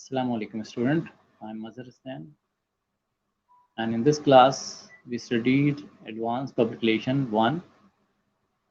Assalamu alaikum student, I am Mazhar Hussain, and in this class we studied Advanced Public Relation 1.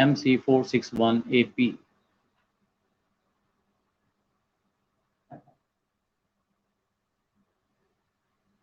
MC461AP.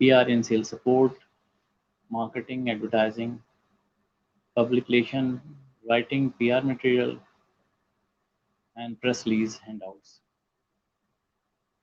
PR in sales support, marketing, advertising, public relation, writing PR material, and press release handouts.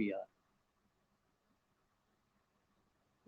PR.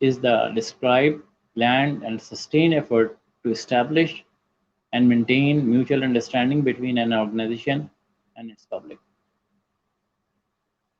is the described, planned and sustained effort to establish and maintain mutual understanding between an organization and its public.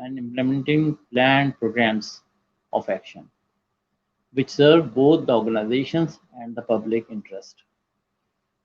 and implementing planned programs of action which serve both the organizations and the public interest.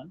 1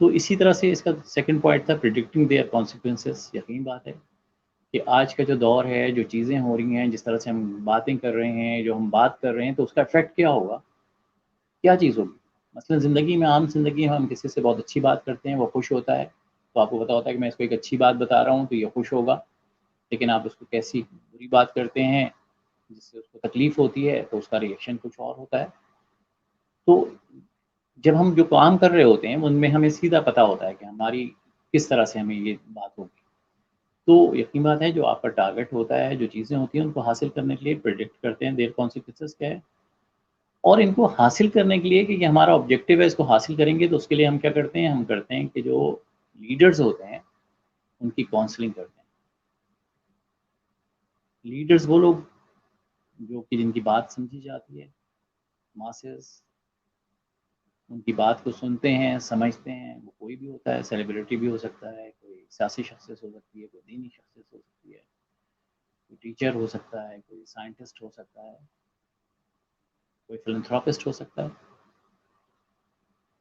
تو اسی طرح سے اس کا second point تھا پریڈکٹنگ their consequences. یقین بات ہے کہ آج کا جو دور ہے، جو چیزیں ہو رہی ہیں، جس طرح سے ہم باتیں کر رہے ہیں، جو ہم بات کر رہے ہیں، تو اس کا افیکٹ کیا ہوگا، کیا چیز ہوگی. مثلا زندگی میں، عام زندگی میں ہم کسی سے بہت اچھی بات کرتے ہیں، وہ خوش ہوتا ہے، تو آپ کو پتا ہوتا ہے کہ میں اس کو ایک اچھی بات بتا رہا ہوں تو یہ خوش ہوگا. لیکن آپ اس کو کیسی بری بات کرتے ہیں جس سے اس کو تکلیف ہوتی ہے، تو اس کا ریئیکشن کچھ اور ہوتا ہے. تو جب ہم جو کام کر رہے ہوتے ہیں ان میں ہمیں سیدھا پتہ ہوتا ہے کہ ہماری کس طرح سے ہمیں یہ بات ہوگی. تو یقین بات ہے جو آپ کا ٹارگٹ ہوتا ہے، جو چیزیں ہوتی ہیں ان کو حاصل کرنے کے لیے پریڈکٹ کرتے ہیں دیر کانسیکوینسز کیا ہے، اور ان کو حاصل کرنے کے لیے کہ یہ ہمارا آبجیکٹیو ہے، اس کو حاصل کریں گے تو اس کے لیے ہم کیا کرتے ہیں، ہم کرتے ہیں کہ جو لیڈرز ہوتے ہیں ان کی کاؤنسلنگ کرتے ہیں. لیڈرز وہ لوگ جو کہ جن کی بات سمجھی جاتی ہے، ماسز ان کی بات کو سنتے ہیں، سمجھتے ہیں. وہ کوئی بھی ہوتا ہے، سیلیبریٹی بھی ہو سکتا ہے، کوئی سیاسی شخصیت ہو سکتی ہے، کوئی دینی شخصیت ہو سکتی ہے، کوئی ٹیچر ہو سکتا ہے، کوئی سائنٹسٹ ہو سکتا ہے، کوئی فلنتھراپسٹ ہو سکتا ہے.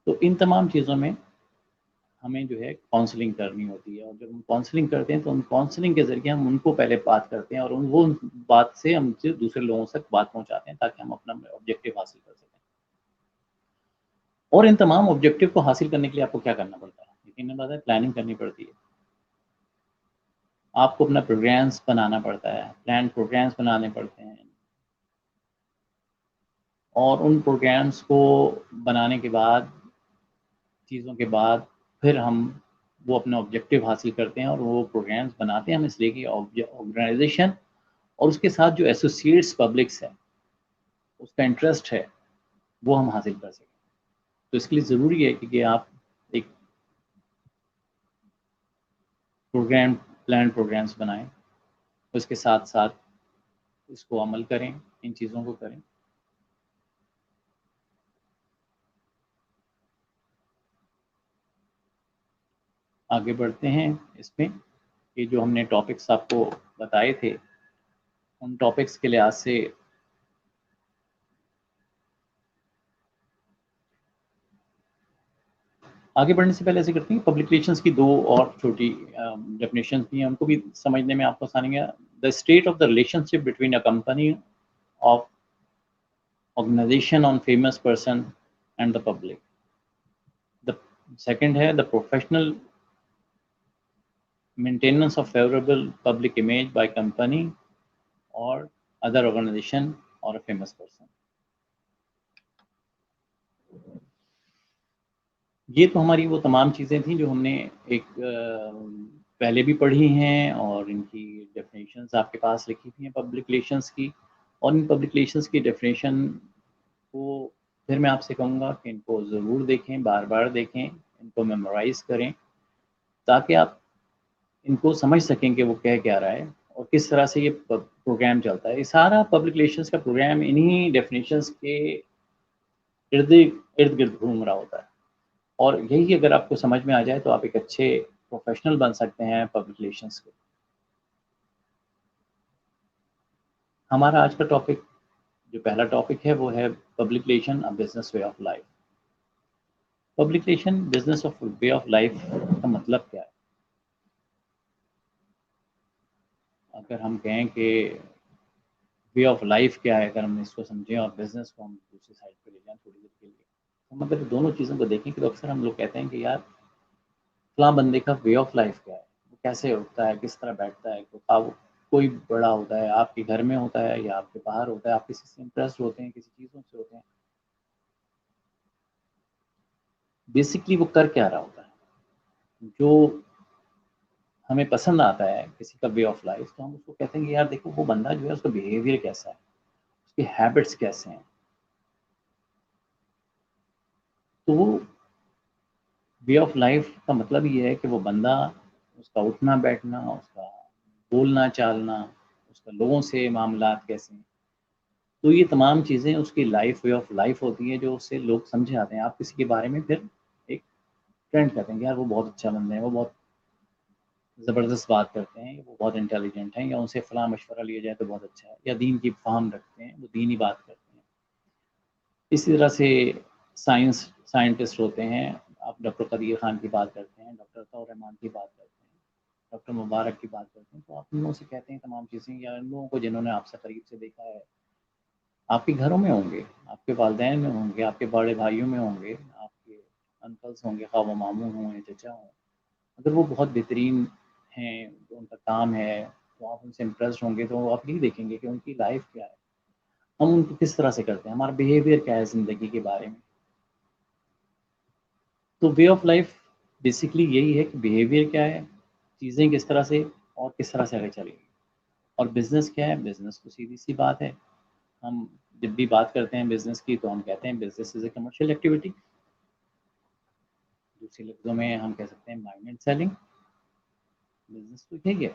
تو ان تمام چیزوں میں ہمیں جو ہے کاؤنسلنگ کرنی ہوتی ہے، اور جب ہم کاؤنسلنگ کرتے ہیں تو ان کاؤنسلنگ کے ذریعے ہم ان کو پہلے بات کرتے ہیں، اور وہ بات سے ہم دوسرے لوگوں تک بات پہنچاتے ہیں تاکہ ہم اپنا آبجیکٹیو حاصل کر سکیں. اور ان تمام آبجیکٹیو کو حاصل کرنے کے لیے آپ کو کیا کرنا پڑتا ہے، یقیناً بات ہے پلاننگ کرنی پڑتی ہے. آپ کو اپنا پروگرامس بنانا پڑتا ہے، پلان پروگرامس بنانے پڑتے ہیں، اور ان پروگرامس کو بنانے کے بعد، چیزوں کے بعد، پھر ہم وہ اپنا آبجیکٹیو حاصل کرتے ہیں. اور وہ پروگرامس بناتے ہیں ہم اس لیے کہ آرگنائزیشن اور اس کے ساتھ جو ایسوسیٹس پبلکس ہے اس کا انٹرسٹ ہے وہ ہم حاصل کر سکیں. تو اس کے لیے ضروری ہے کہ آپ ایک پلان پروگرامس بنائیں، اس کے ساتھ ساتھ اس کو عمل کریں، ان چیزوں کو کریں. آگے بڑھتے ہیں اس میں کہ جو ہم نے ٹاپکس آپ کو بتائے تھے ان ٹاپکس کے لحاظ سے آگے بڑھنے سے پہلے ایسے کرتے ہیں پبلک ریلیشنس کی دو اور چھوٹی ڈیفینیشنز بھی ہیں، ان کو بھی سمجھنے میں آپ کو آسانی ہے. The state of the relationship between a company of organization on famous person and the public. The second ہے the professional maintenance of favourable public image by company or other organization or a famous person. یہ تو ہماری وہ تمام چیزیں تھیں جو ہم نے ایک پہلے بھی پڑھی ہیں، اور ان کی ڈیفینیشنز آپ کے پاس لکھی ہوئی ہیں پبلک ریلیشنس کی. اور ان پبلک ریلیشنس کی ڈیفینیشن کو پھر میں آپ سے کہوں گا کہ ان کو ضرور دیکھیں، بار بار دیکھیں، ان کو میمورائز کریں تاکہ آپ ان کو سمجھ سکیں کہ وہ کہہ کیا رہا ہے اور کس طرح سے یہ پروگرام چلتا ہے. یہ سارا پبلک ریلیشنس کا پروگرام انہی ڈیفینیشنس کے ارد گرد گھوم رہا ہوتا ہے. اور یہی اگر آپ کو سمجھ میں آ جائے تو آپ ایک اچھے پروفیشنل بن سکتے ہیں پبلک ریلیشنس کے. ہمارا آج کا ٹاپک جو پہلا ٹاپک ہے وہ ہے public relation a business way of life. Public relation business of way of life کا مطلب کیا ہے؟ اگر ہم کہیں کہ وے آف لائف کیا ہے، اگر ہم اس کو سمجھیں اور بزنس کو ہم دوسری سائڈ پہ لے جائیں تھوڑی دیر کے لیے، ہم اگر دونوں چیزوں کو دیکھیں تو اکثر ہم لوگ کہتے ہیں کہ یار فلاں بندے کا وے آف لائف کیا ہے، وہ کیسے اٹھتا ہے، کس طرح بیٹھتا ہے، کوئی بڑا ہوتا ہے آپ کے گھر میں ہوتا ہے یا آپ کے باہر ہوتا ہے، آپ کسی سے امپریسڈ ہوتے ہیں، کسی چیزوں سے ہوتے ہیں، بیسکلی وہ کر کیا رہا ہوتا ہے. جو ہمیں پسند آتا ہے کسی کا وے آف لائف تو ہم اس کو کہتے ہیں کہ یار دیکھو وہ بندہ جو ہے اس کا بیہیویئر کیسا ہے، اس کے ہیبٹس کیسے ہیں. تو وہ وے آف لائف کا مطلب یہ ہے کہ وہ بندہ، اس کا اٹھنا بیٹھنا، اس کا بولنا چالنا، اس کا لوگوں سے معاملات کیسے ہیں، تو یہ تمام چیزیں اس کی لائف وے آف لائف ہوتی ہیں جو اس سے لوگ سمجھ آتے ہیں. آپ کسی کے بارے میں پھر ایک ٹرینڈ کہتے ہیں کہ یار وہ بہت اچھا بندہ ہے، وہ بہت زبردست بات کرتے ہیں، وہ بہت انٹیلیجنٹ ہیں، یا ان سے فلاں مشورہ لیا جائے تو بہت اچھا ہے، یا دین کی فہم رکھتے ہیں، وہ دینی بات کرتے ہیں. اسی طرح سے سائنٹسٹ ہوتے ہیں. آپ ڈاکٹر قدیر خان کی بات کرتے ہیں، ڈاکٹر عطاء الرحمان کی بات کرتے ہیں، ڈاکٹر مبارک کی بات کرتے ہیں، تو آپ ان لوگوں سے کہتے ہیں تمام چیزیں، یا ان لوگوں کو جنہوں نے آپ سے قریب سے دیکھا ہے، آپ کے گھروں میں ہوں گے، آپ کے والدین میں ہوں گے، آپ کے بڑے بھائیوں میں ہوں گے، آپ کے انکلس ہوں گے، خواہ وہ ماموں ہوں یا چچا ہوں، اگر وہ بہت بہترین ہیں، ان کا کام ہے، تو آپ ان سے امپریسڈ ہوں گے، تو آپ یہ دیکھیں گے کہ ان کی لائف کیا ہے، ہم ان کو کس طرح سے کرتے ہیں، ہمارا بیہیویئر کیا ہے زندگی کے بارے میں. تو وے آف لائف بیسکلی یہی ہے کہ بیہیویئر کیا ہے، چیزیں کس طرح سے اور کس طرح سے آگے چلیں گی. اور بزنس کیا ہے، بزنس تو سیدھی سی بات ہے، ہم جب بھی بات کرتے ہیں بزنس کی تو ہم کہتے ہیں business is a commercial activity. دوسرے لفظوں میں ہم کہہ سکتے ہیں بائنگ اینڈ سیلنگ. بزنس تو یہی ہے.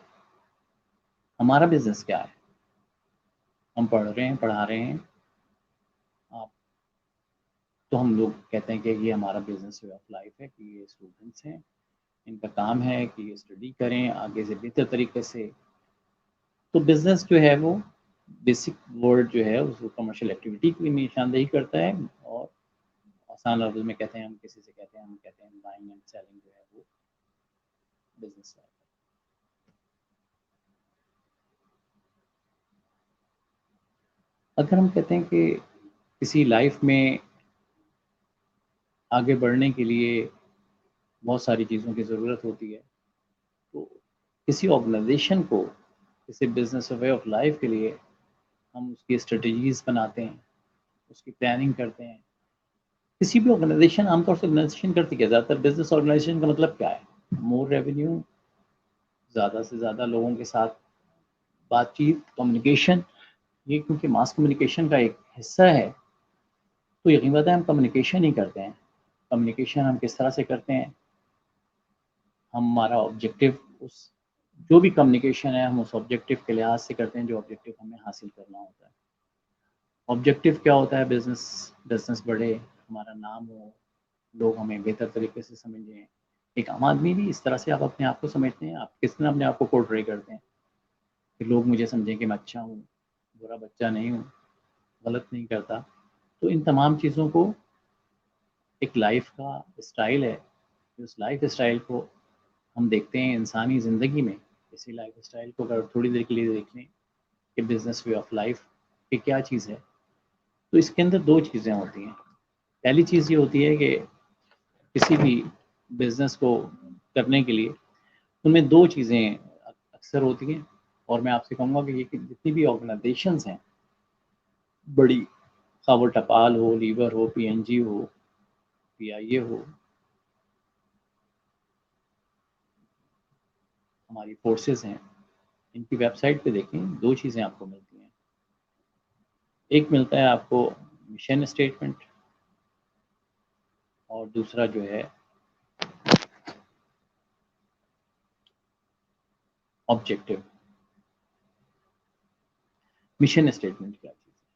ہمارا بزنس کیا ہے، ہم پڑھ رہے ہیں، پڑھا رہے ہیں آپ، تو ہم لوگ کہتے ہیں کہ یہ ہمارا بزنس وے آف لائف ہے، کہ یہ اسٹوڈنٹس ہیں، ان کا کام ہے کہ یہ اسٹڈی کریں آگے سے بہتر طریقے سے. تو بزنس جو ہے وہ بیسک ورڈ جو ہے اس کو کمرشل ایکٹیویٹی کی نشاندہی کرتا ہے، اور آسان لفظ میں کہتے ہیں، ہم کسی سے کہتے ہیں، ہم کہتے ہیں بائنگ اینڈ سیلنگ جو ہے وہ بزنس ہے. اگر ہم کہتے ہیں کہ کسی لائف میں آگے بڑھنے کے لیے بہت ساری چیزوں کی ضرورت ہوتی ہے، تو کسی آرگنائزیشن کو کسی بزنس وے آف لائف کے لیے ہم اس کی اسٹریٹجیز بناتے ہیں، اس کی پلاننگ کرتے ہیں. کسی بھی آرگنائزیشن، عام طور سے آرگنائزیشن کرتی ہے، زیادہ تر بزنس آرگنائزیشن کا مطلب کیا ہے، مور ریونیو، زیادہ سے زیادہ لوگوں کے ساتھ بات چیت، کمیونیکیشن. یہ کیونکہ ماس کمیونیکیشن کا ایک حصہ ہے، تو یقین بات ہے ہم کمیونیکیشن ہی کرتے ہیں. کمیونیکیشن ہم کس طرح سے کرتے ہیں، ہمارا آبجیکٹو، اس جو بھی کمیونیکیشن ہے ہم اس آبجیکٹو کے لحاظ سے کرتے ہیں جو آبجیکٹو ہمیں حاصل کرنا ہوتا ہے. آبجیکٹو کیا ہوتا ہے، بزنس بڑھے، ہمارا نام ہو، لوگ ہمیں بہتر طریقے سے سمجھیں. ایک عام آدمی بھی اس طرح سے آپ اپنے آپ کو سمجھتے ہیں، آپ کس طرح اپنے آپ کو پورٹری کرتے ہیں کہ لوگ مجھے سمجھیں کہ میں اچھا ہوں، برا بچہ نہیں ہوں، غلط نہیں کرتا. تو ان تمام چیزوں کو ایک لائف کا اسٹائل ہے، اس لائف اسٹائل کو ہم دیکھتے ہیں انسانی زندگی میں. اسی لائف اسٹائل کو اگر تھوڑی دیر کے لیے دیکھ لیں کہ بزنس وے آف لائف کہ کیا چیز ہے، تو اس کے اندر دو چیزیں ہوتی ہیں. پہلی چیز یہ ہوتی ہے کہ کسی بھی بزنس کو کرنے کے لیے ان میں دو چیزیں اکثر ہوتی ہیں، اور میں آپ سے کہوں گا کہ یہ جتنی بھی آرگنائزیشنز ہیں بڑی، خواہ وہ ٹپال ہو، لیور ہو، پی این جی ہو، پی آئی اے ہو، ہماری فورسز ہیں، ان کی ویب سائٹ پہ دیکھیں، دو چیزیں آپ کو ملتی ہیں. ایک ملتا ہے آپ کو مشن اسٹیٹمنٹ، اور دوسرا جو ہے آبجیکٹو. مشن اسٹیٹمنٹ کیا چیز ہے؟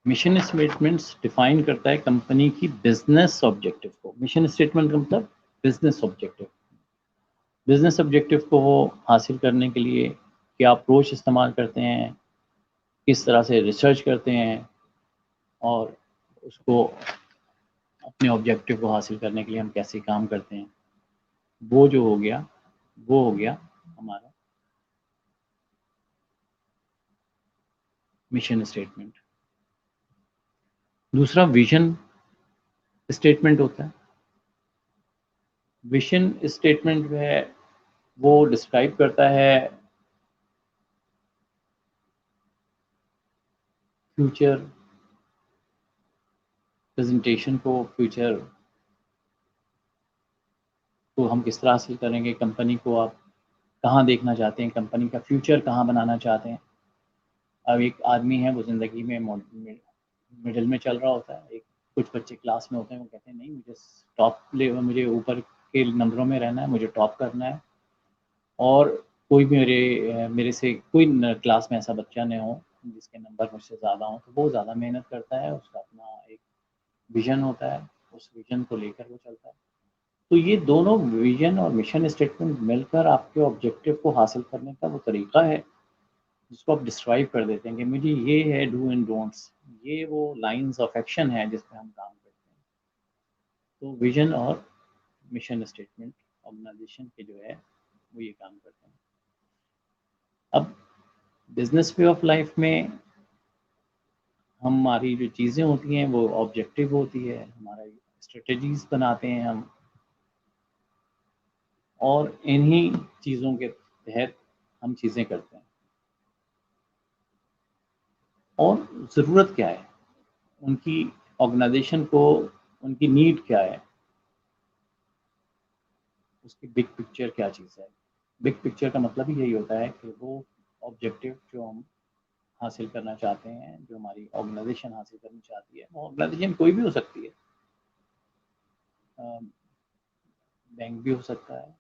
مشن اسٹیٹمنٹس ڈیفائن کرتا ہے کمپنی کی بزنس آبجیکٹو کو. مشن اسٹیٹمنٹ کا مطلب بزنس آبجیکٹو. بزنس آبجیکٹو کو حاصل کرنے کے لیے کیا اپروچ استعمال کرتے ہیں، کس طرح سے ریسرچ کرتے ہیں، اور اس کو اپنے آبجیکٹو کو حاصل کرنے کے لیے ہم کیسے کام کرتے ہیں، وہ جو ہو گیا وہ ہو گیا ہمارا مشن اسٹیٹمنٹ. دوسرا ویژن اسٹیٹمنٹ ہوتا ہے. ویژن اسٹیٹمنٹ جو ہے وہ ڈسکرائب کرتا ہے فیوچر پریزنٹیشن کو، فیوچر کو ہم کس طرح حاصل کریں گے، کمپنی کو آپ کہاں دیکھنا چاہتے ہیں، کمپنی کا فیوچر کہاں بنانا چاہتے ہیں. اب ایک آدمی ہے وہ زندگی میں مڈل میں چل رہا ہوتا ہے، ایک کچھ بچے کلاس میں ہوتے ہیں، وہ کہتے ہیں نہیں مجھے ٹاپ مجھے اوپر کے نمبروں میں رہنا ہے، مجھے ٹاپ کرنا ہے. اور کوئی بھی میرے سے کوئی کلاس میں ایسا بچہ نہیں ہو جس کے نمبر مجھ سے زیادہ ہوں، تو وہ زیادہ محنت کرتا ہے، اس کا اپنا ایک ویژن ہوتا ہے، اس ویژن کو لے کر وہ چلتا ہے. تو یہ دونوں ویژن اور مشن اسٹیٹمنٹ مل کر آپ کے آبجیکٹو کو حاصل کرنے کا وہ طریقہ ہے جس کو آپ ڈسکرائب کر دیتے ہیں کہ مجھے یہ ہے ڈو اینڈ ڈونٹس، یہ وہ لائنز آف ایکشن ہے جس پہ ہم کام کرتے ہیں. تو ویژن اور مشن اسٹیٹمنٹ آرگنائزیشن کے جو ہے وہ یہ کام کرتے ہیں. اب بزنس وے آف لائف میں ہماری جو چیزیں ہوتی ہیں وہ آبجیکٹو ہوتی ہے, ہمارا اسٹریٹجیز بناتے ہیں ہم, اور انہی چیزوں کے تحت ہم چیزیں کرتے ہیں. اور ضرورت کیا ہے ان کی, آرگنائزیشن کو ان کی نیڈ کیا ہے, اس کی بگ پکچر کیا چیز ہے. بگ پکچر کا مطلب ہی یہی ہوتا ہے کہ وہ آبجیکٹو جو ہم حاصل کرنا چاہتے ہیں, جو ہماری آرگنائزیشن حاصل کرنا چاہتی ہے, وہ آرگنائزیشن کوئی بھی ہو سکتی ہے, بینک بھی ہو سکتا ہے,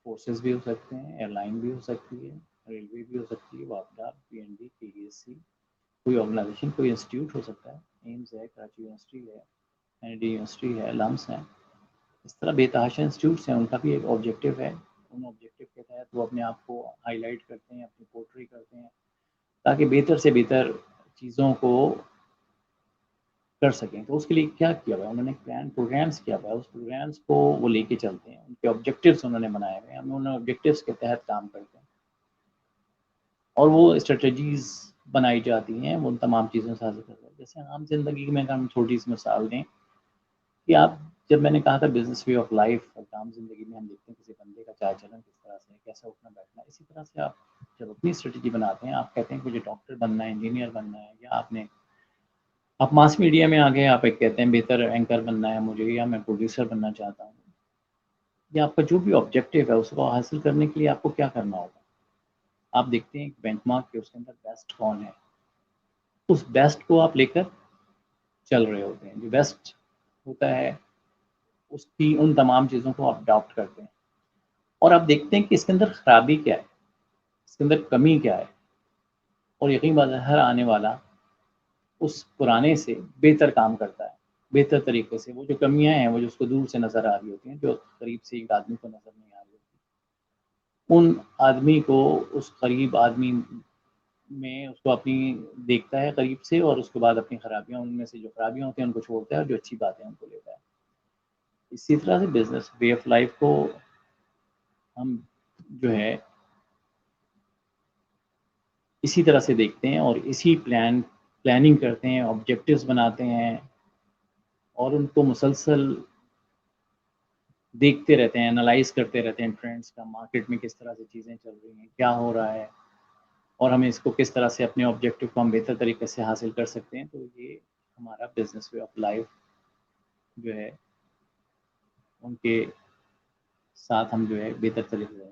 فورسز بھی ہو سکتے ہیں, ایئر لائن بھی ہو سکتی ہے, ریلوے بھی ہو سکتی ہے, واپڈا, پی این ڈی, کے ای ایس سی, کوئی آرگنائزیشن, کوئی انسٹیٹیوٹ ہو سکتا ہے, ایمز ہے, کراچی یونیورسٹی ہے, این ڈی یونیورسٹی ہے, لمس ہیں, اس طرح بے تحاشا انسٹیٹیوٹس ہیں, ان کا بھی ایک آبجیکٹو ہے. ان آبجیکٹو کے تحت وہ اپنے آپ کو ہائی لائٹ کرتے ہیں, اپنی پورٹری کرتے ہیں, تاکہ بہتر سے بہتر چیزوں کو کر سکیں. تو اس کے لیے کیا کیا ہوا ہے انہوں نے, پلان پروگرامس کیا ہوا ہے, اس پروگرامس کو وہ لے کے چلتے ہیں, ان کے آبجیکٹیوس انہوں نے بنائے ہوئے ہیں, ہم ان آبجیکٹیوس کے تحت کام کرتے ہیں, اور وہ اسٹریٹجیز بنائی جاتی ہیں, وہ ان تمام چیزوں سے حاصل کرتے ہیں. جیسے عام زندگی میں ہم چھوٹی سی مثال دیں کہ آپ, جب میں نے کہا تھا بزنس وے آف لائف, اور عام زندگی میں ہم دیکھتے ہیں کسی بندے کا چال چلن کس طرح سے, کیسا اٹھنا بیٹھنا, اسی طرح سے آپ جب اپنی اسٹریٹجی بناتے ہیں, آپ کہتے ہیں کہ مجھے ڈاکٹر بننا ہے, انجینئر بننا ہے, یا آپ ماس میڈیا میں آگے آپ ایک کہتے ہیں بہتر اینکر بننا ہے مجھے, یا میں پروڈیوسر بننا چاہتا ہوں, یا آپ کا جو بھی آبجیکٹو ہے اس کو حاصل کرنے کے لیے آپ کو کیا کرنا ہوگا. آپ دیکھتے ہیں بینچ مارک کے اس کے اندر بیسٹ کون ہے, اس بیسٹ کو آپ لے کر چل رہے ہوتے ہیں. جو بیسٹ ہوتا ہے اس کی ان تمام چیزوں کو آپ اڈاپٹ کرتے ہیں, اور آپ دیکھتے ہیں کہ اس کے اندر خرابی کیا ہے, اس کے اندر کمی کیا ہے, اور یقین بات ہے ہر آنے والا اس پرانے سے بہتر کام کرتا ہے, بہتر طریقے سے. وہ جو کمیاں ہیں وہ جو اس کو دور سے نظر آ رہی ہوتی ہیں, جو قریب سے ایک آدمی کو نظر نہیں آ رہی ہوتی, ان آدمی کو اس قریب آدمی میں اس کو اپنی دیکھتا ہے قریب سے, اور اس کے بعد اپنی خرابیاں, ان میں سے جو خرابیاں ہوتی ہیں ان کو چھوڑتا ہے, اور جو اچھی باتیں ہیں ان کو لیتا ہے. اسی طرح سے بزنس وے آف لائف کو ہم جو ہے اسی طرح سے دیکھتے ہیں, اور اسی پلاننگ کرتے ہیں, آبجیکٹیوز بناتے ہیں, اور ان کو مسلسل دیکھتے رہتے ہیں, انالائز کرتے رہتے ہیں, ٹرینڈس کا, مارکیٹ میں کس طرح سے چیزیں چل رہی ہیں, کیا ہو رہا ہے, اور ہمیں اس کو کس طرح سے اپنے آبجیکٹیو کو ہم بہتر طریقے سے حاصل کر سکتے ہیں. تو یہ ہمارا بزنس وے آف لائف جو ہے ان کے ساتھ ہم جو ہے بہتر طریقے سے.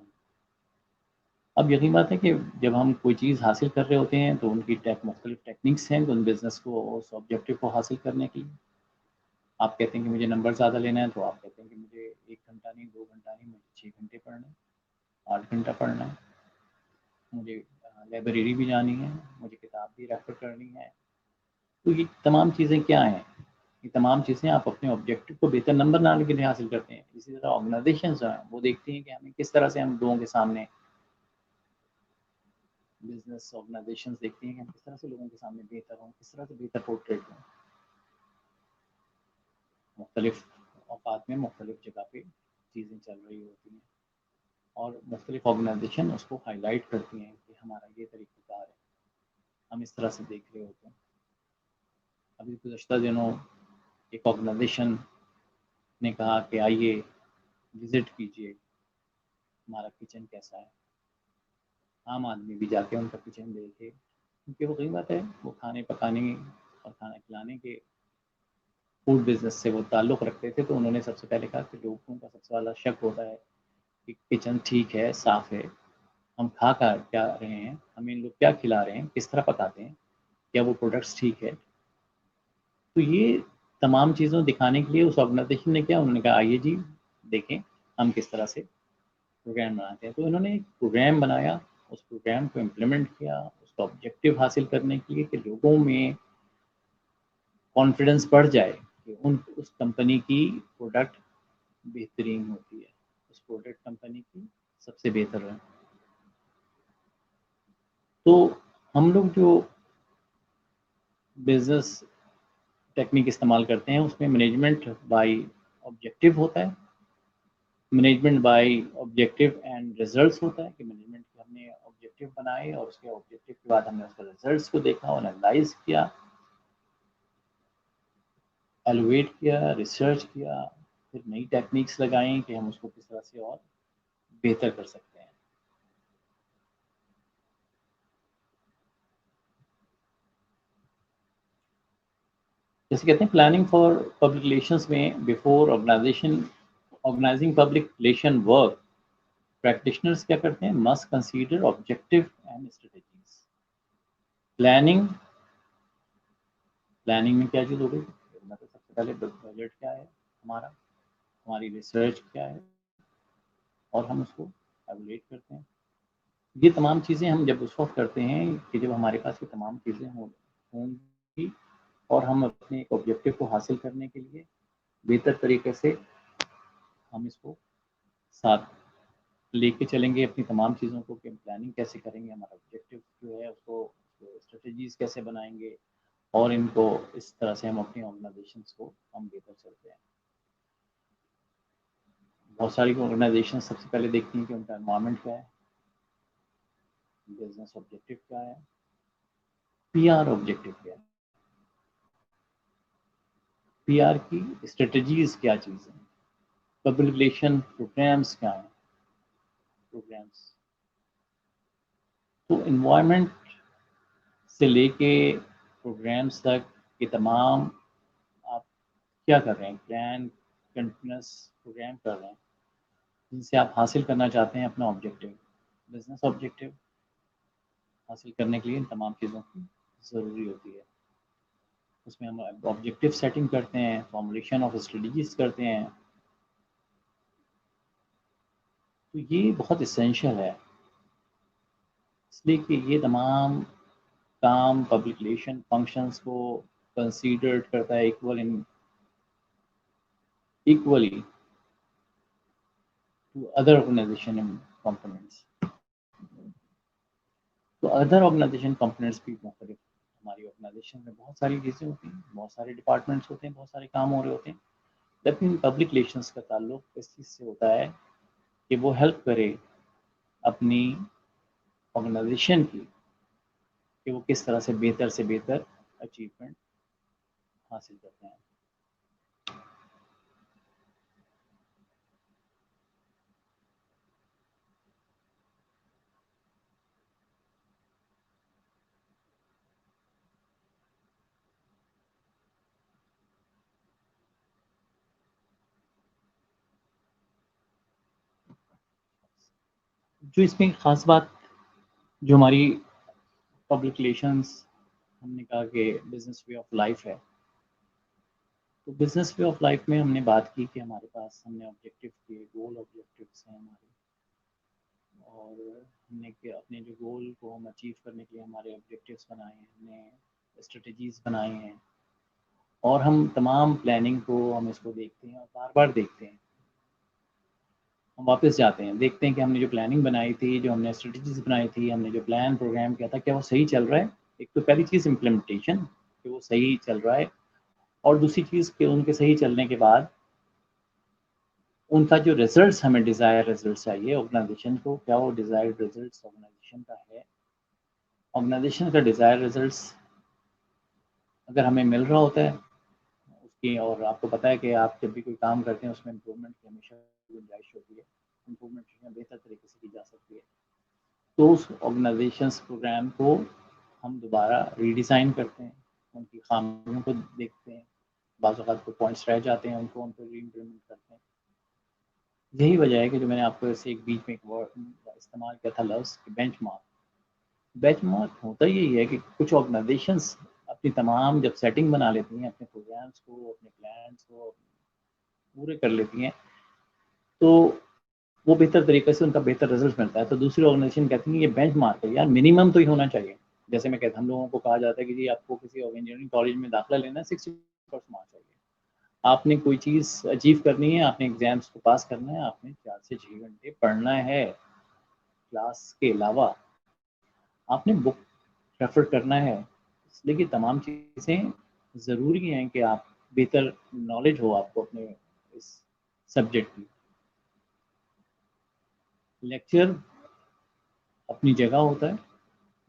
اب یقین بات ہے کہ جب ہم کوئی چیز حاصل کر رہے ہوتے ہیں تو ان کی مختلف ٹیکنیکس ہیں ان بزنس کو, اس آبجیکٹیو کو حاصل کرنے کی. آپ کہتے ہیں کہ مجھے نمبر زیادہ لینا ہے, تو آپ کہتے ہیں کہ مجھے 1 گھنٹہ نہیں, 2 گھنٹہ نہیں, مجھے 6 گھنٹے پڑھنا ہے, 8 گھنٹہ پڑھنا ہے, مجھے لائبریری بھی جانی ہے, مجھے کتاب بھی ریفر کرنی ہے. تو یہ تمام چیزیں کیا ہیں, یہ تمام چیزیں آپ اپنے آبجیکٹیو کو بہتر نمبر لانے کے لیے حاصل کرتے ہیں. اسی طرح آرگنائزیشنز ہیں وہ دیکھتی ہیں کہ ہمیں کس طرح سے ہم لوگوں کے سامنے, بزنس آرگنائزیشنز دیکھتی ہیں کہ ہم کس طرح سے لوگوں کے سامنے بہتر ہوں, کس طرح سے بہتر پورٹریٹ ہوں. مختلف اوقات میں مختلف جگہ پہ چیزیں چل رہی ہوتی ہیں, اور مختلف آرگنائزیشن اس کو ہائی لائٹ کرتی ہیں کہ ہمارا یہ طریقہ کار ہے, ہم اس طرح سے دیکھ رہے ہوتے ہیں. ابھی گزشتہ دنوں ایک آرگنائزیشن نے کہا کہ آئیے وزٹ کیجیے ہمارا کچن کیسا ہے. عام آدمی بھی جا کے ان کا کچن دیکھے, کیونکہ وہ قیمت ہے, وہ کھانے پکانے اور کھانا کھلانے کے فوڈ بزنس سے وہ تعلق رکھتے تھے. تو انہوں نے سب سے پہلے کہا کہ لوگوں کا سب سے زیادہ شک ہوتا ہے کہ کچن ٹھیک ہے, صاف ہے, ہم کھا کیا رہے ہیں, ہمیں لوگ کیا کھلا رہے ہیں, کس طرح پکاتے ہیں, کیا وہ پروڈکٹس ٹھیک ہے. تو یہ تمام چیزوں دکھانے کے لیے اس آرگنائزیشن نے کیا, انہوں نے کہا آئیے جی دیکھیں ہم کس طرح سے پروگرام بناتے ہیں. تو انہوں نے ایک پروگرام بنایا, اس پروگرام کو امپلیمنٹ کیا, اس کا آبجیکٹیو حاصل کرنے کے لیے کہ لوگوں میں کانفیڈنس بڑھ جائے کہ اس کمپنی کی پروڈکٹ بہترین ہوتی ہے, اس پروڈکٹ کمپنی کی سب سے بہتر ہے. تو ہم لوگ جو بزنس ٹیکنیک استعمال کرتے ہیں اس میں مینجمنٹ بائی آبجیکٹو ہوتا ہے، management by objective and results ہوتا ہے کہ مینجمنٹ کے ہم نے آبجیکٹو بنائے اور اس کے آبجیکٹو کے بعد ہم نے اس کے ریزلٹس کو دیکھا اور انالائز کیا، ایلویٹ کیا، ریسرچ کیا، پھر نئی ٹیکنیکس لگائیں کہ ہم اس کو کس طرح سے اور بہتر کر سکتے ہیں. جیسے کہتے ہیں پلاننگ فار پبلک ریلیشنس میں before organising public relation work practitioners کیا کرتے ہیں، must consider objective and strategies. Planning میں کیا چیز ہو گئی، مطلب سب سے پہلے بجٹ کیا ہے ہمارا، ہماری ریسرچ کیا ہے، اور ہم اس کو ایولیٹ کرتے ہیں. یہ تمام چیزیں ہم جب اس وقت کرتے ہیں کہ جب ہمارے پاس یہ تمام چیزیں ہوں گی اور ہم اپنے ایک آبجیکٹو کو حاصل کرنے کے لیے بہتر طریقے سے ہم اس کو ساتھ لے کے چلیں گے اپنی تمام چیزوں کو، کہ پلاننگ کیسے کریں گے، ہمارا آبجیکٹو جو ہے اس کو اسٹریٹجیز کیسے بنائیں گے، اور ان کو اس طرح سے ہم اپنی آرگنائزیشنس کو ہم بہتر چلتے ہیں. بہت ساری آرگنائزیشن سب سے پہلے دیکھتی ہیں کہ ان کا انوائرمنٹ کیا ہے، بزنس آبجیکٹو کیا ہے، پی آر آبجیکٹو کیا ہے، پی آر کی اسٹریٹجیز کیا چیز ہیں، پبلک ریلیشن پروگرامس کیا ہیں، پروگرامس. تو انوائرمنٹ سے لے کے پروگرامس تک یہ تمام آپ کیا کر رہے ہیں، پلان کنٹینیوس پروگرام کر رہے ہیں جن سے آپ حاصل کرنا چاہتے ہیں اپنا آبجیکٹو، بزنس آبجیکٹو حاصل کرنے کے لیے ان تمام چیزوں کی ضروری ہوتی ہے. اس میں ہم آبجیکٹو سیٹنگ کرتے ہیں، فارمولیشن آف اسٹریٹجیز کرتے ہیں. تو یہ بہت اسینشیل ہے، اس لیے کہ یہ تمام کام پبلک ریلیشن فنکشنز کو کنسیڈر کرتا ہے equally to other organisation components. تو ادر آرگنائزیشن کمپوننٹس بھی مختلف، ہماری آرگنائزیشن میں بہت ساری چیزیں ہوتی ہیں، بہت سارے ڈپارٹمنٹس ہوتے ہیں، بہت سارے کام ہو رہے ہوتے ہیں. لیکن پبلک ریلیشنس کا تعلق اس چیز سے ہوتا ہے کہ وہ ہیلپ کرے اپنی آرگنائزیشن کی کہ وہ کس طرح سے بہتر اچیومنٹ حاصل کرتے ہیں. جو اس میں خاص بات جو ہماری پبلک ریلیشنس ہم نے کہا کہ بزنس وے آف لائف ہے، تو بزنس وے آف لائف میں ہم نے بات کی کہ ہمارے پاس ہم نے آبجیکٹو کے گول آبجیکٹوس ہیں ہمارے، اور ہم نے کہ اپنے جو گول کو ہم اچیو کرنے کے لیے ہمارے آبجیکٹوس بنائے ہیں، ہم نے اسٹریٹجیز بنائی ہیں، اور ہم تمام پلاننگ کو ہم اس کو دیکھتے ہیں اور بار بار دیکھتے ہیں. ہم واپس جاتے ہیں، دیکھتے ہیں کہ ہم نے جو پلاننگ بنائی تھی، جو ہم نے اسٹریٹجیز بنائی تھی، ہم نے جو پلان پروگرام کیا تھا، کیا وہ صحیح چل رہا ہے. ایک تو پہلی چیز امپلیمنٹیشن کہ وہ صحیح چل رہا ہے، اور دوسری چیز کہ ان کے صحیح چلنے کے بعد ان کا جو ریزلٹس ہمیں ڈیزائر ریزلٹس چاہیے آرگنائزیشن کو، کیا وہ ڈیزائر ریزلٹس آرگنائزیشن کا ہے. آرگنائزیشن کا ڈیزائر ریزلٹس اگر ہمیں مل رہا ہوتا ہے اس کی، اور آپ کو پتہ ہے کہ آپ جب بھی کوئی کام کرتے ہیں اس میں امپرومنٹ کی ہمیشہ گنجائش ہوتی ہے، امپرومنٹ بہتر طریقے سے کی جا سکتی ہے. تو اس آرگنائزیشنس پروگرام کو ہم دوبارہ ری ڈیزائن کرتے ہیں، ان کی خامیوں کو دیکھتے ہیں، بعض اوقات کو پوائنٹس رہ جاتے ہیں ان کو ری امپلیمنٹ کرتے ہیں. یہی وجہ ہے کہ جو میں نے آپ کو ایسے ایک بیچ میں ایک ورڈ استعمال کیا تھا لفظ بینچ مارک. بینچ مارک ہوتا یہی ہے کہ کچھ آرگنائزیشنس اپنی تمام جب سیٹنگ بنا لیتی ہیں اپنے پروگرامس کو، اپنے پلانس کو پورے کر لیتی ہیں، تو وہ بہتر طریقے سے ان کا بہتر رزلٹ ملتا ہے. تو دوسری آرگنائزیشن کہتی ہیں یہ بینچ مارک ہے یار، منیمم تو ہی ہونا چاہیے. جیسے میں کہتا ہوں، ہم لوگوں کو کہا جاتا ہے کہ جی آپ کو کسی انجینئرنگ کالج میں داخلہ لینا ہے، 60% مارکس چاہیے. آپ نے کوئی چیز اچیو کرنی ہے، آپ نے ایگزامس کو پاس کرنا ہے، آپ نے 4 سے 6 گھنٹے پڑھنا ہے کلاس کے علاوہ، آپ نے بک ریفر کرنا ہے. اس لیے کہ تمام چیزیں ضروری ہیں کہ آپ بہتر نالج ہو آپ کو اپنے اس سبجیکٹ کی. لیکچر اپنی جگہ ہوتا ہے,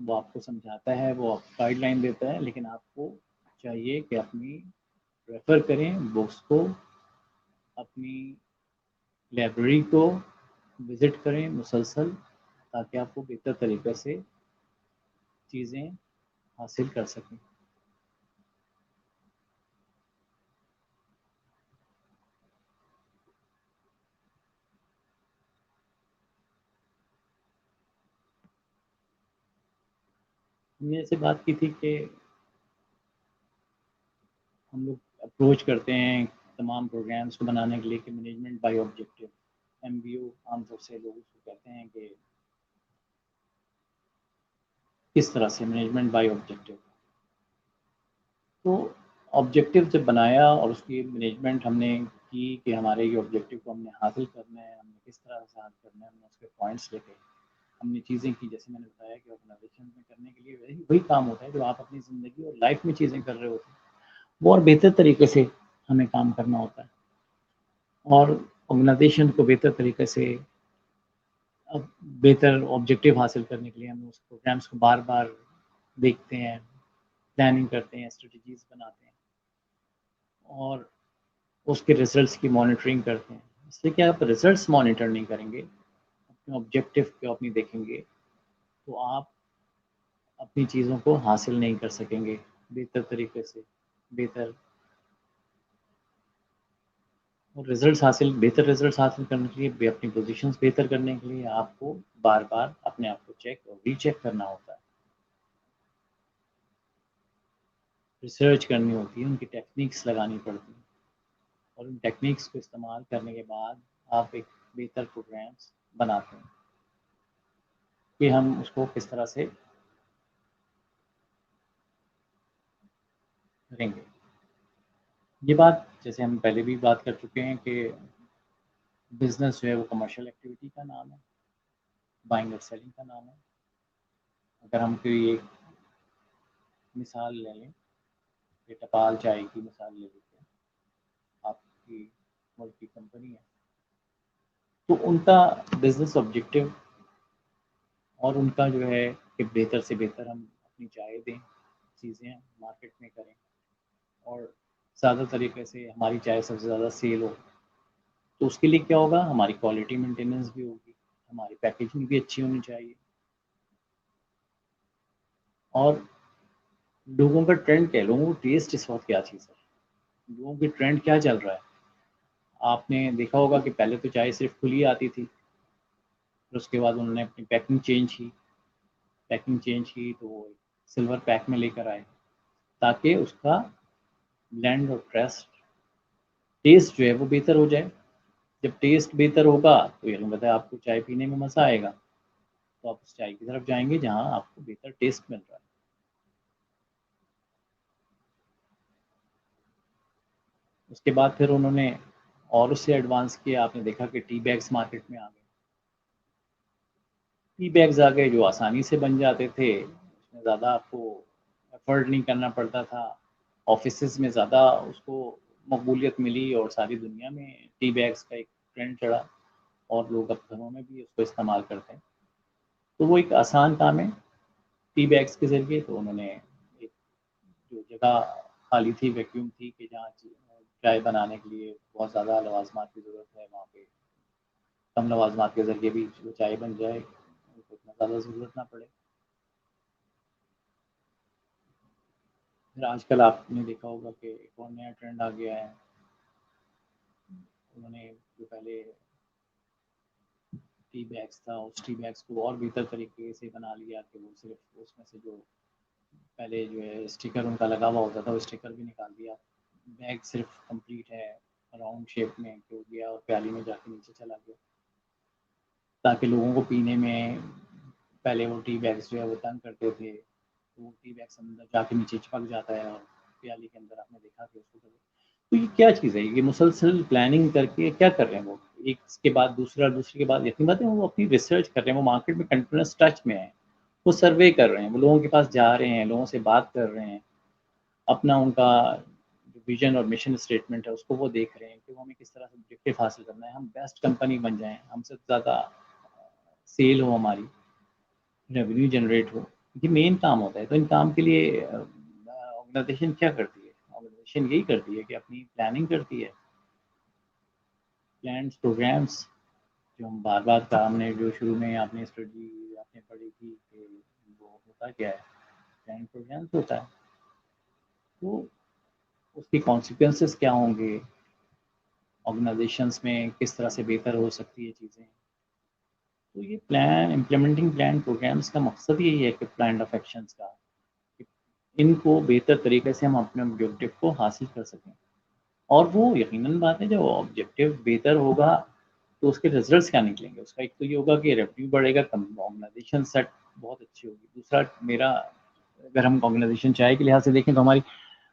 وہ آپ کو سمجھاتا ہے, وہ آپ گائیڈ لائن دیتا ہے, لیکن آپ کو چاہیے کہ اپنی ریفر کریں بکس کو, اپنی لائبریری کو وزٹ کریں مسلسل, تاکہ آپ کو بہتر طریقے سے چیزیں حاصل کر سکیں. ہم نے ایسے بات کی تھی کہ ہم لوگ اپروچ کرتے ہیں تمام پروگرامس کو بنانے کے لیے کہ management by objective, M B O عام طور سے لوگ اس کو کہتے ہیں کہ کس طرح سے مینجمنٹ بائی آبجیکٹیو. تو آبجیکٹیو جب بنایا اور اس کی مینجمنٹ ہم نے کی کہ ہمارے یہ آبجیکٹیو کو ہم نے حاصل کرنا ہے, ہم نے کس طرح سے حاصل کرنا ہے, ہم نے اس کے پوائنٹس لے کے ہم نے چیزیں کی, جیسے میں نے بتایا کہ آرگنائزیشن میں کرنے کے لیے وہی کام ہوتا ہے جو آپ اپنی زندگی اور لائف میں چیزیں کر رہے ہوتے ہیں, وہ اور بہتر طریقے سے ہمیں کام کرنا ہوتا ہے. اور آرگنائزیشن کو بہتر طریقے سے بہتر آبجیکٹیو حاصل کرنے کے لیے ہم اس پروگرامس کو بار بار دیکھتے ہیں, پلاننگ کرتے ہیں, اسٹریٹجیز بناتے ہیں, اور اس کے ریزلٹس کی مانیٹرنگ کرتے ہیں. اس لیے کہ آپ ریزلٹس مانیٹر نہیں کریں گے, اپنے آبجیکٹیو کو اپنی دیکھیں گے, تو آپ اپنی چیزوں کو حاصل نہیں کر سکیں گے بہتر طریقے سے. بہتر ریزلٹس حاصل کرنے کے لیے, اپنی پوزیشنز بہتر کرنے کے لیے آپ کو بار بار اپنے آپ کو چیک اور ری چیک کرنا ہوتا ہے, ریسرچ کرنی ہوتی ہے, ان کی ٹیکنیکس لگانی پڑتی ہیں, اور ان ٹیکنیکس کو استعمال کرنے کے بعد آپ ایک بہتر پروگرامس بناتے ہیں کہ ہم اس کو کس طرح سے کریں گے. یہ بات جیسے ہم پہلے بھی بات کر چکے ہیں کہ بزنس جو ہے وہ کمرشل ایکٹیویٹی کا نام ہے, بائنگ اور سیلنگ کا نام ہے. اگر ہم کوئی ایک مثال لے لیں کہ ٹپال چائے کی مثال لے لیتے ہیں, آپ کی ملک کی کمپنی ہے, تو ان کا بزنس آبجیکٹیو اور ان کا جو ہے کہ بہتر سے بہتر ہم اپنی چائے دیں, چیزیں مارکیٹ میں کریں, اور زیادہ طریقے سے ہماری چائے سب سے زیادہ سیل ہو. تو اس کے لیے کیا ہوگا, ہماری کوالٹی مینٹیننس بھی ہوگی, ہماری پیکیجنگ بھی اچھی ہونی چاہیے, اور لوگوں کا ٹرینڈ کیا ہے, لوگوں کو ٹیسٹ اس وقت کیا چیز ہے, لوگوں کی ٹرینڈ کیا چل رہا ہے. آپ نے دیکھا ہوگا کہ پہلے تو چائے صرف کھلی آتی تھی, پھر اس کے بعد انہوں نے اپنی پیکنگ چینج کی تو وہ سلور پیک میں لے کر آئے, تاکہ اس کا بلینڈ اور ٹیسٹ جو ہے وہ بہتر ہو جائے. جب ٹیسٹ بہتر ہوگا تو یہ بتا ہے آپ کو چائے پینے میں مزہ آئے گا, تو آپ اس چائے کی طرف جائیں گے جہاں آپ کو بہتر ٹیسٹ مل رہا ہے. اس کے بعد پھر انہوں نے اور اس سے ایڈوانس کیا, آپ نے دیکھا کہ ٹی بیگس مارکیٹ میں آ گئے. ٹی بیگز آ گئے جو آسانی سے بن جاتے تھے, اس میں زیادہ آپ کو ایفرٹ نہیں کرنا پڑتا تھا. آفیسز میں زیادہ اس کو مقبولیت ملی, اور ساری دنیا میں ٹی بیگس کا ایک ٹرینڈ چڑھا, اور لوگ اب گھروں میں بھی اس کو استعمال کرتے ہیں. تو وہ ایک آسان کام ہے ٹی بیگس کے ذریعے. تو انہوں نے ایک جو جگہ خالی تھی, ویکیوم تھی, کہ جہاں چائے بنانے کے لیے بہت زیادہ لوازمات کی ضرورت ہے, وہاں پہ کم لوازمات کے ذریعے بھی چائے بن جائے, ان کو اتنا زیادہ ضرورت نہ پڑے. پھر آج کل آپ نے دیکھا ہوگا کہ ایک اور نیا ٹرینڈ آ گیا ہے, انہوں نے جو پہلے ٹی بیگس تھا, اس ٹی بیگس کو اور بہتر طریقے سے بنا لیا کہ وہ صرف اس میں سے جو پہلے جو ہے اسٹیکر ان کا لگا ہوا ہوتا تھا, وہ اسٹیکر بھی نکال دیا. بیگ صرف کمپلیٹ ہے, راؤنڈ شیپ میں ہو گیا, اور پیالی میں جا کے نیچے چلا گیا, تاکہ لوگوں کو پینے میں, پہلے وہ ٹی بیگس جو ہے وہ تنگ کرتے تھے, وہ ٹی بیگس اندر جا کے نیچے چپک جاتا ہے, اور پیالی کے اندر آپ نے دیکھا کہ اس کو. تو یہ کیا چیز ہے, یہ مسلسل پلاننگ کر کے کیا کر رہے ہیں وہ, ایک کے بعد دوسرا, دوسرے کے بعد یقین بات ہے, وہ اپنی ریسرچ کر رہے ہیں, وہ مارکیٹ میں کنٹینیوس ٹچ میں ہیں, وہ سروے کر رہے ہیں, وہ لوگوں کے پاس جا رہے ہیں, لوگوں سے بات کر رہے ہیں, اپنا ان کا جو ویژن اور مشن اسٹیٹمنٹ ہے اس کو وہ دیکھ رہے ہیں کہ وہ ہمیں کس طرح سے آبجیکٹیو حاصل کرنا ہے، ہم بیسٹ کمپنی بن جائیں، ہم سے زیادہ سیل ہو، ہماری ریونیو جنریٹ ہو، یہ مین کام ہوتا ہے. تو ان کام کے لیے آرگنائزیشن کیا کرتی ہے؟ آرگنائزیشن یہی کرتی ہے کہ اپنی پلاننگ کرتی ہے، پلانس پروگرامس جو ہم بار بار کا ہم نے جو شروع میں آپ نے اسٹڈی آپ نے پڑھی تھی کہ وہ ہوتا کیا ہے، پلان پروگرامس ہوتا ہے. تو اس کی کانسیکوینسز کیا ہوں گے، آرگنائزیشنس میں کس طرح سے بہتر ہو سکتی ہے چیزیں. تو یہ پلان امپلیمنٹنگ پلان پروگرامس کا مقصد یہی ہے کہ پلان آف ایکشنس کا ان کو بہتر طریقے سے ہم اپنے آبجیکٹیو کو حاصل کر سکیں. اور وہ یقیناً بات ہے جب آبجیکٹیو بہتر ہوگا تو اس کے ریزلٹس کیا نکلیں گے. اس کا ایک تو یہ ہوگا کہ ریونیو بڑھے گا، آرگنائزیشن سیٹ بہت اچھی ہوگی. دوسرا میرا اگر ہم آرگنائزیشن چائے کے لحاظ سے دیکھیں تو ہماری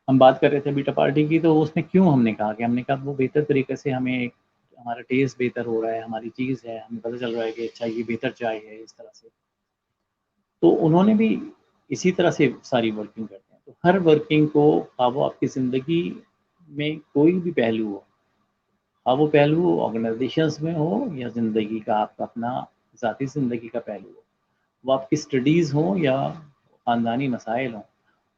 ہم بات کر رہے تھے بیٹا پارٹی کی، تو اس میں کیوں ہم نے کہا وہ بہتر طریقے سے ہمیں ہمارا ٹیسٹ بہتر ہو رہا ہے، ہماری چیز ہے، ہمیں پتہ چل رہا ہے کہ اچھا یہ بہتر چائے ہے اس طرح سے. تو انہوں نے بھی اسی طرح سے ساری ورکنگ کرتے ہیں. تو ہر ورکنگ کو وہ آپ کی زندگی میں کوئی بھی پہلو ہو، وہ پہلو آرگنائزیشنس میں ہو یا زندگی کا آپ کا اپنا ذاتی زندگی کا پہلو ہو، وہ آپ کی اسٹڈیز ہوں یا خاندانی مسائل ہوں،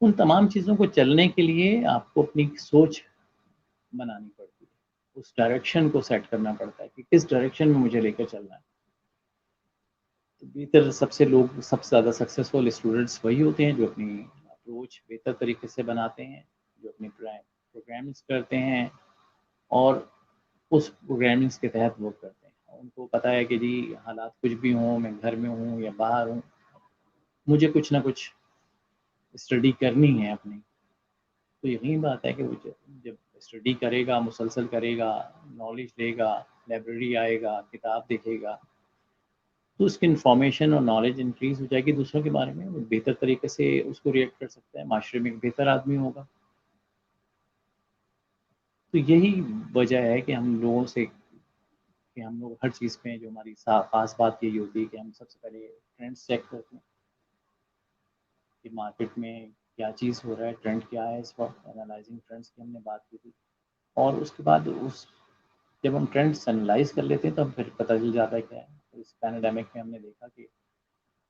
ان تمام چیزوں کو چلنے کے لیے آپ کو اپنی سوچ بنانی پڑتی ہے، اس ڈائریکشن کو سیٹ کرنا پڑتا ہے کہ کس ڈائریکشن میں مجھے لے کر چلنا ہے. بہتر سب سے زیادہ سکسیزفل اسٹوڈنٹس وہی ہوتے ہیں جو اپنی اپروچ بہتر طریقے سے بناتے ہیں، جو اپنی پروگرامس کرتے ہیں اور اس پروگرامنگس کے تحت ورک کرتے ہیں. ان کو پتہ ہے کہ جی حالات کچھ بھی ہوں، میں گھر میں ہوں یا باہر ہوں، مجھے کچھ نہ کچھ اسٹڈی کرنی ہے اپنی. تو یہی بات ہے کہ وہ جب اسٹڈی کرے گا، مسلسل کرے گا، نالج لے گا، لائبریری آئے گا، کتاب دیکھے گا، تو اس کی انفارمیشن اور نالج انکریز ہو جائے گی دوسروں کے بارے میں، وہ بہتر طریقے سے اس کو ریئیکٹ کر سکتا ہے، معاشرے میں ایک بہتر آدمی ہوگا. تو یہی وجہ ہے کہ ہم لوگوں سے کہ ہم لوگ ہر چیز میں جو ہماری خاص بات یہی ہوتی ہے کہ ہم سب سے پہلے ٹرینڈس چیک کرتے ہیں کہ مارکیٹ میں کیا چیز ہو رہا ہے، ٹرینڈ کیا ہے اس وقت. انالائزنگ ٹرینڈس کی ہم نے بات کی تھی، اور اس کے بعد جب ہم ٹرینڈس انالائز کر لیتے ہیں تو ہم پھر پتہ چل جاتا ہے کیا ہے. اس پینڈیمک میں ہم نے دیکھا کہ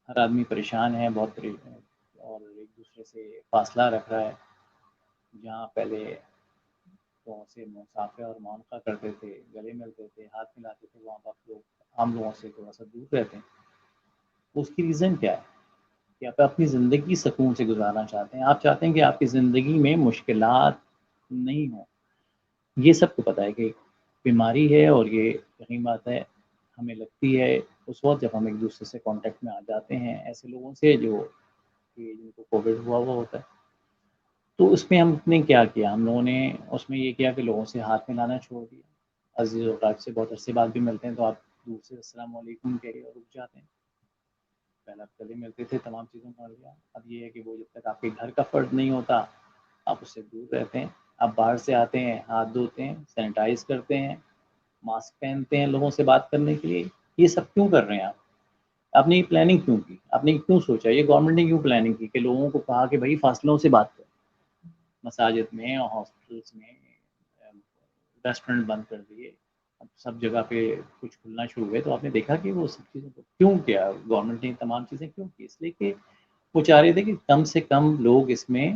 ہر آدمی پریشان ہے بہت، اور ایک دوسرے سے فاصلہ رکھ رہا ہے. جہاں پہلے لوگوں سے مسافہ اور معانقہ کرتے تھے، گلے ملتے تھے، ہاتھ ملاتے تھے، وہاں پر لوگ عام لوگوں سے تھوڑا سا دور رہتے ہیں. اس کی ریزن کیا ہے کہ آپ اپنی زندگی سکون سے گزارنا چاہتے ہیں، آپ چاہتے ہیں کہ آپ کی زندگی میں مشکلات نہیں ہوں. یہ سب کو پتہ ہے کہ بیماری ہے، اور یہ یقین بات ہے ہمیں لگتی ہے اس وقت جب ہم ایک دوسرے سے کانٹیکٹ میں آ جاتے ہیں ایسے لوگوں سے جو کہ جن کو کووڈ ہوا ہوتا ہے. تو اس میں ہم نے کیا کیا، ہم لوگوں نے اس میں یہ کیا کہ لوگوں سے ہاتھ ملانا چھوڑ دیا. عزیز و اقارب سے بہت عرصے بعد بھی ملتے ہیں تو آپ دور سے السلام علیکم کہہ کے اور رک جاتے ہیں. پہلے آپ گلے ملتے تھے، تمام چیزوں کا لیا. اب یہ ہے کہ وہ جب تک آپ کے گھر کا فرد نہیں ہوتا آپ اس سے دور رہتے ہیں. آپ باہر سے آتے ہیں، ہاتھ دھوتے ہیں، سینیٹائز کرتے ہیں، ماسک پہنتے ہیں لوگوں سے بات کرنے کے لیے. یہ سب کیوں کر رہے ہیں آپ نے یہ پلاننگ کیوں کی، آپ نے کیوں سوچا، یہ گورنمنٹ نے کیوں پلاننگ کی کہ لوگوں کو کہا کہ بھائی فاصلوں سے بات کریں. مساجد میں اور ہاسپٹلس میں ریسٹورینٹ بند کر دیے، اب سب جگہ پہ کچھ کھلنا شروع ہوئے. تو آپ نے دیکھا کہ وہ سب چیزوں کو کیوں کیا گورنمنٹ نے، تمام چیزیں کیوں کی؟ اس لیے کہ وہ چاہ رہے تھے کہ کم سے کم لوگ اس میں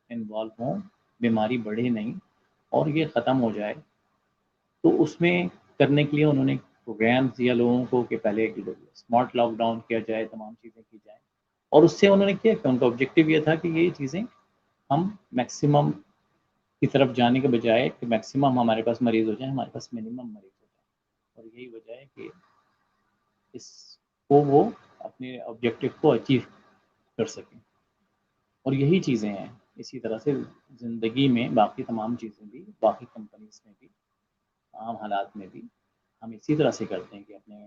انوالو ہوں، بیماری بڑھے نہیں اور یہ ختم ہو جائے. تو اس میں کرنے کے لیے انہوں نے پروگرام دیا لوگوں کو کہ پہلے اسمارٹ لاک ڈاؤن کیا جائے، تمام چیزیں کی جائیں. اور اس سے انہوں نے کیا کہ ان کا آبجیکٹیو یہ تھا کہ یہ چیزیں ہم میکسیمم کی طرف جانے کے بجائے کہ میکسیمم ہمارے پاس مریض ہو جائیں، ہمارے پاس منیمم مریض ہو جائیں. اور یہی وجہ ہے کہ اس کو وہ اپنے آبجیکٹیو کو اچیو کر سکیں. اور یہی چیزیں ہیں اسی طرح سے زندگی میں باقی تمام چیزیں بھی، باقی کمپنیز میں بھی، عام حالات میں بھی ہم اسی طرح سے کرتے ہیں کہ اپنے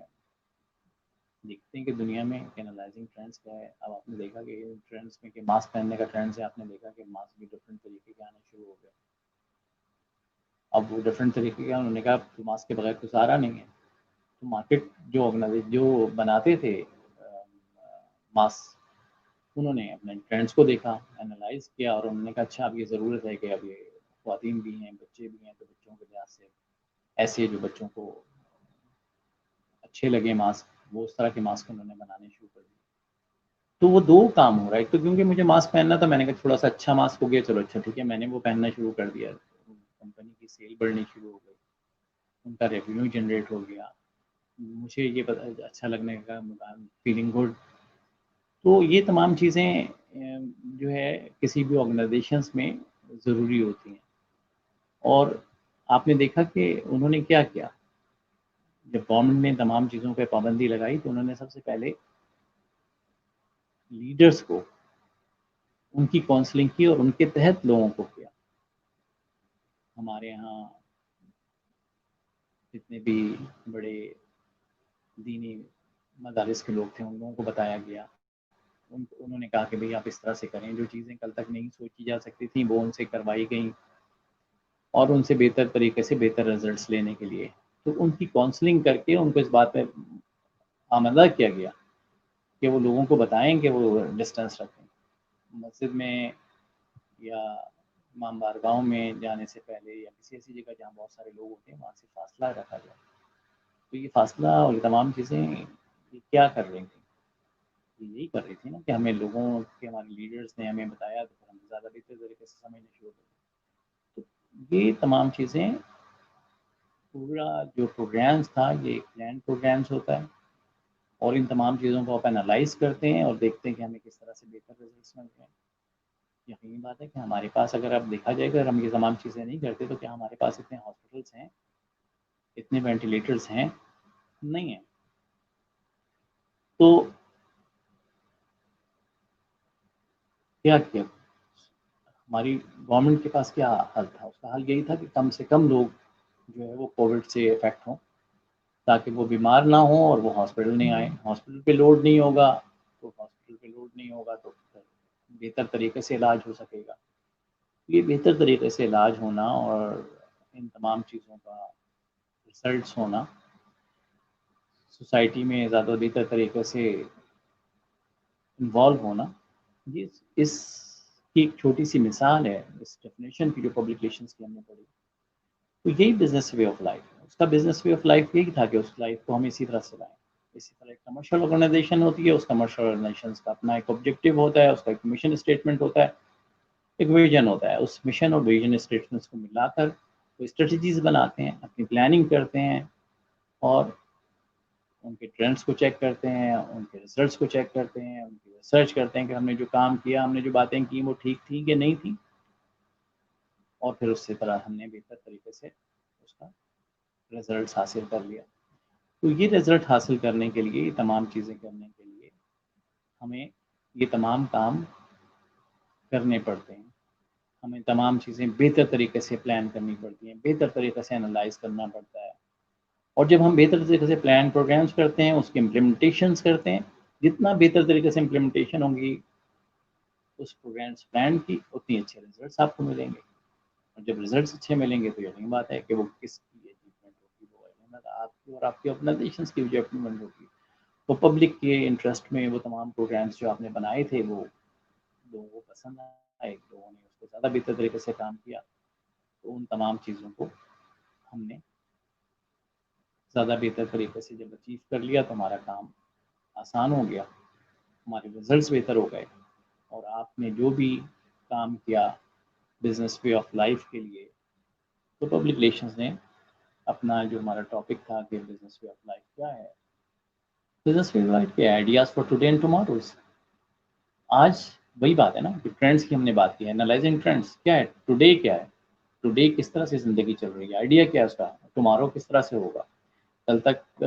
دیکھتے ہیں کہ دنیا میں انالائزنگ ٹرینڈس کیا ہے. اب آپ نے دیکھا کہ ٹرینڈس میں کہ ماسک پہننے کا ٹرینڈ سے آپ نے دیکھا کہ ماسک بھی ڈفرینٹ طریقے کے آنا شروع ہو گئے. اب وہ ڈفرینٹ طریقے کے انہوں نے کہا ماسک کے بغیر گزارا نہیں ہے. تو مارکیٹ جو بناتے تھے ماسک، انہوں نے اپنے ٹرینڈس کو دیکھا، انالائز کیا، اور انہوں نے کہا اچھا اب یہ ضرورت ہے کہ اب یہ خواتین بھی ہیں، بچے بھی ہیں، تو بچوں کے لحاظ سے ایسے جو بچوں کو اچھے لگے ماسک، وہ اس طرح کے ماسک انہوں نے بنانے شروع کر دیے. تو وہ دو کام ہو رہا ہے. ایک تو کیونکہ مجھے ماسک پہننا تھا، میں نے کہا تھوڑا سا اچھا ماسک ہو گیا، چلو اچھا ٹھیک ہے، میں نے وہ پہننا شروع کر دیا. کمپنی کی سیل بڑھنی شروع ہو گئی، ان کا ریونیو جنریٹ ہو گیا، مجھے یہ پتا اچھا لگنے کا، فیلنگ گڈ. تو یہ تمام چیزیں جو ہے کسی بھی آرگنائزیشنس میں ضروری ہوتی ہیں. اور آپ نے دیکھا کہ انہوں نے کیا کیا، جب گورنمنٹ نے تمام چیزوں پہ پابندی لگائی تو انہوں نے سب سے پہلے لیڈرز کو ان کی کاؤنسلنگ کی اور ان کے تحت لوگوں کو کیا. ہمارے ہاں جتنے بھی بڑے دینی مدارس کے لوگ تھے ان لوگوں کو بتایا گیا، انہوں نے کہا کہ بھئی آپ اس طرح سے کریں، جو چیزیں کل تک نہیں سوچی جا سکتی تھیں وہ ان سے کروائی گئیں، اور ان سے بہتر طریقے سے بہتر رزلٹس لینے کے لیے تو ان کی کاؤنسلنگ کر کے ان کو اس بات پہ آمادہ کیا گیا کہ وہ لوگوں کو بتائیں کہ وہ ڈسٹینس رکھیں. مسجد میں یا امام بارگاہوں میں جانے سے پہلے یا کسی ایسی جگہ جہاں بہت سارے لوگ ہوتے ہیں وہاں سے فاصلہ رکھا جائے. تو یہ فاصلہ اور یہ تمام چیزیں یہ کیا کر رہی تھیں؟ یہی کر رہی تھی نا کہ ہمیں لوگوں کے، ہمارے لیڈرز نے ہمیں بتایا تو ہم زیادہ بہتر طریقے سے سمجھنا شروع کر دیں. تو یہ تمام چیزیں، پورا جو پروگرامس تھا یہ پلان پروگرامس ہوتا ہے، اور ان تمام چیزوں کو آپ انالائز کرتے ہیں اور دیکھتے ہیں کہ ہمیں کس طرح سے بہتر ریزلٹس ملتے ہیں. یقینی بات ہے کہ ہمارے پاس اگر اب دیکھا جائے کہ اگر ہم یہ تمام چیزیں نہیں کرتے تو کیا ہمارے پاس اتنے ہاسپٹلس ہیں، اتنے وینٹیلیٹرز ہیں؟ نہیں ہیں. تو کیا ہماری گورنمنٹ کے پاس کیا حل تھا؟ اس کا حل یہی تھا کہ کم سے کم لوگ جو ہے وہ کووڈ سے افیکٹ ہوں، تاکہ وہ بیمار نہ ہوں اور وہ ہاسپٹل نہیں آئیں. ہاسپٹل پہ لوڈ نہیں ہوگا تو بہتر طریقے سے علاج ہو سکے گا. یہ بہتر طریقے سے علاج ہونا اور ان تمام چیزوں کا رزلٹس ہونا، سوسائٹی میں زیادہ بہتر طریقے سے انوالو ہونا، یہ اس کی ایک چھوٹی سی مثال ہے اس ڈیفینیشن کی جو پبلک ریلیشنس کی ہم نے پڑھی. تو یہی بزنس وے آف لائف ہے. اس کا بزنس وے آف لائف یہی تھا کہ اس لائف کو ہم اسی طرح سے لائیں. اسی طرح ایک کمرشل آرگنائزیشن ہوتی ہے، اس کمرشل آرگنائزیشن کا اپنا ایک آبجیکٹیو ہوتا ہے، اس کا ایک مشن اسٹیٹمنٹ ہوتا ہے، ایک ویژن ہوتا ہے. اس مشن اور ویژن اسٹیٹمنٹس کو ملا کر وہ اسٹریٹجیز بناتے ہیں، اپنی پلاننگ کرتے ہیں، اور ان کے ٹرینڈس کو چیک کرتے ہیں، ان کے ریزلٹس کو چیک کرتے ہیں، ان کی ریسرچ کرتے ہیں کہ ہم نے جو کام کیا، ہم نے جو باتیں کی وہ ٹھیک تھیں کہ نہیں تھیں، اور پھر اس سے طرح ہم نے بہتر طریقے سے اس کا رزلٹس حاصل کر لیا. تو یہ رزلٹ حاصل کرنے کے لیے، یہ تمام چیزیں کرنے کے لیے ہمیں یہ تمام کام کرنے پڑتے ہیں. ہمیں تمام چیزیں بہتر طریقے سے پلان کرنی پڑتی ہیں، بہتر طریقے سے انالائز کرنا پڑتا ہے. اور جب ہم بہتر طریقے سے پلان پروگرامس کرتے ہیں، اس کے امپلیمنٹیشنس کرتے ہیں، جتنا بہتر طریقے سے امپلیمنٹیشن ہوں گی اس پروگرامس پلان کی، اتنی اچھے رزلٹس آپ کو ملیں گے. اور جب رزلٹس اچھے ملیں گے تو یقینی بات ہے کہ وہ کس کی اچیومنٹ ہوگی، وہ آپ کی اور آپ کی آرگنائزیشنس کی جو اچیومنٹ ہوگی. تو پبلک کے انٹرسٹ میں وہ تمام پروگرامس جو آپ نے بنائے تھے وہ لوگوں کو پسند آئے، لوگوں نے اس کو زیادہ بہتر طریقے سے کام کیا. تو ان تمام چیزوں کو ہم نے زیادہ بہتر طریقے سے جب اچیو کر لیا تو ہمارا کام آسان ہو گیا، ہمارے رزلٹس بہتر ہو گئے. اور آپ نے جو بھی کام کیا بزنس وے آف لائف کے لیے، تو پبلک ریلیشنز نے اپنا جو ہمارا ٹاپک تھا کہ بزنس وے آف لائف کیا ہے، بزنس وے آف لائف کے آئیڈیاز فار ٹوڈے اینڈ ٹماروز. آج وہی بات ہے نا کہ ٹرینڈس کی ہم نے بات کی ہے، انالائزنگ ٹرینڈس کیا ہے، ٹوڈے کیا ہے، ٹوڈے کس طرح سے زندگی چل رہی ہے، آئیڈیا کیا ہے اس کا، ٹمارو کس طرح سے ہوگا. کل تک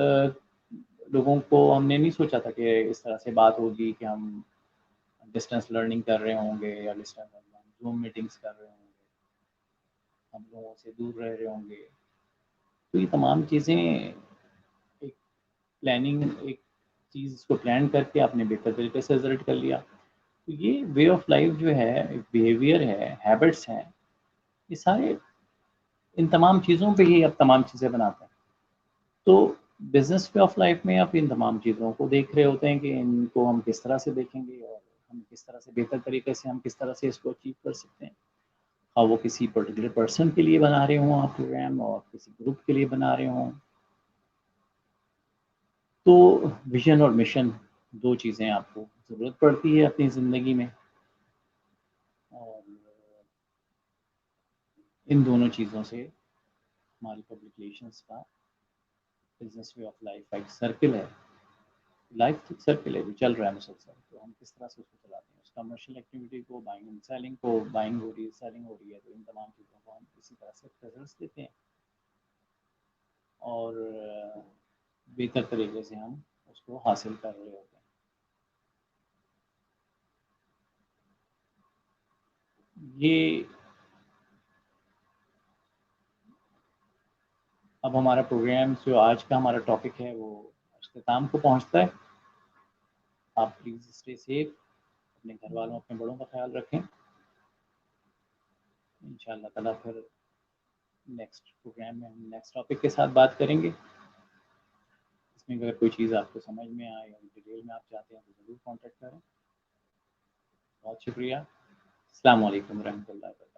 لوگوں کو ہم نے نہیں سوچا تھا کہ اس طرح سے بات ہوگی کہ ہم ڈسٹینس لرننگ کر رہے ہوں گے، یا ڈسٹینس زوم میٹنگس کر رہے ہوں گے، ہم لوگوں سے دور رہ رہے ہوں گے. تو یہ تمام چیزیں ایک پلاننگ، ایک چیز کو پلان کر کے آپ نے بہتر طریقے سے رزلٹ کر لیا. تو یہ وے آف لائف جو ہے، بیہیویئر ہے، ہیبٹس ہیں، یہ سارے ان تمام چیزوں پہ ہی اب تمام چیزیں بناتے ہیں. تو بزنس وے آف لائف میں آپ ان تمام چیزوں کو دیکھ رہے ہوتے ہیں کہ ان کو ہم کس طرح سے دیکھیں گے، اور ہم کس طرح سے بہتر طریقے سے ہم کس طرح سے اس کو اچیو کر سکتے ہیں. اور وہ کسی پرٹیکولر پرسن کے لیے بنا رہے ہوں آپ پروگرام اور کسی گروپ کے لیے بنا رہے ہوں. تو ویژن اور مشن دو چیزیں آپ کو ضرورت پڑتی ہے اپنی زندگی میں, اور ان دونوں چیزوں سے ہماری پبلک ریلیشنس کا بزنس وے آف لائف کا ایک سرکل ہے. لائف ایک سرکل ہے جو چل رہا ہے مسلسل, تو ہم کس طرح سے اس کو چلاتے ہیں, اس کمرشل ایکٹیویٹی کو, بائنگ اینڈ سیلنگ کو, بائنگ ہو رہی ہے سیلنگ ہو رہی ہے, تو ان تمام چیزوں کو ہم اسی طرح سے ریزلٹس دیتے ہیں اور بہتر طریقے سے ہم اس کو حاصل کر رہے ہوتے ہیں. یہ اب ہمارا پروگرام جو آج کا ہمارا ٹاپک ہے وہ اختتام کو پہنچتا ہے. آپ پلیز اسٹے سیف, اپنے گھر والوں اپنے بڑوں کا خیال رکھیں. ان شاء اللہ تعالیٰ پھر نیکسٹ پروگرام میں ہم نیکسٹ ٹاپک کے ساتھ بات کریں گے. اس میں اگر کوئی چیز آپ کو سمجھ میں آئے یا ڈیٹیل میں آپ چاہتے ہیں تو ضرور کانٹیکٹ کریں. بہت شکریہ. السلام علیکم ورحمۃ اللہ وبرکاتہ.